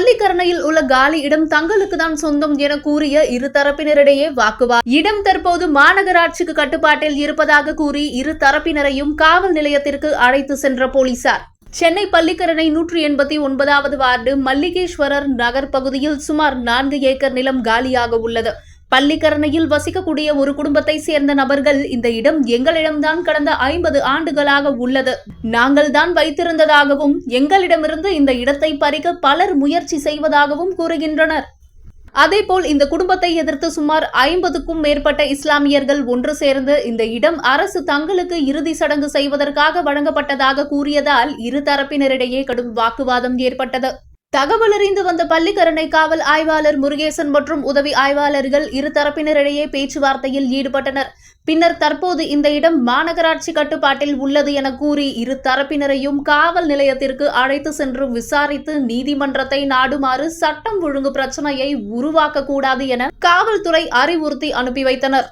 பள்ளிக்கரணையில் உள்ள காலி இடம் தங்களுக்கு தான் சொந்தம் என கூறிய இரு தரப்பினரிடையே வாக்குவாதம். இடம் தற்போது மாநகராட்சிக்கு கட்டுப்பாட்டில் இருப்பதாக கூறி இரு தரப்பினரையும் காவல் நிலையத்திற்கு அழைத்து சென்ற போலீசார். சென்னை பள்ளிக்கரணை 189வது வார்டு மல்லிகேஸ்வரர் நகர் பகுதியில் சுமார் 4 ஏக்கர் நிலம் காலியாக உள்ளது. பள்ளிக்கரணையில் வசிக்கக்கூடிய ஒரு குடும்பத்தை சேர்ந்த நபர்கள், இந்த இடம் எங்களிடம்தான் கடந்த 50 ஆண்டுகளாக உள்ளது, நாங்கள் தான் வைத்திருந்ததாகவும் எங்களிடமிருந்து இந்த இடத்தை பறிக்க பலர் முயற்சி செய்வதாகவும் கூறுகின்றனர். அதேபோல் இந்த குடும்பத்தை எதிர்த்து சுமார் 50க்கும் மேற்பட்ட இஸ்லாமியர்கள் ஒன்று சேர்ந்து இந்த இடம் அரசு தங்களுக்கு இறுதி சடங்கு செய்வதற்காக வழங்கப்பட்டதாக கூறியதால் இரு தரப்பினரிடையே கடும் வாக்குவாதம் ஏற்பட்டது. தகவல் அறிந்து வந்த பள்ளிக்கரணை காவல் ஆய்வாளர் முருகேசன் மற்றும் உதவி ஆய்வாளர்கள் இரு தரப்பினரிடையே பேச்சுவார்த்தையில் ஈடுபட்டனர். பின்னர் தற்போது இந்த இடம் மாநகராட்சி கட்டுப்பாட்டில் உள்ளது என கூறி இரு தரப்பினரையும் காவல் நிலையத்திற்கு அழைத்து சென்று விசாரித்து நீதிமன்றத்தை நாடுமாறு சட்டம் ஒழுங்கு பிரச்சனையை உருவாக்க கூடாது என காவல்துறை அறிவுறுத்தி அனுப்பி வைத்தனர்.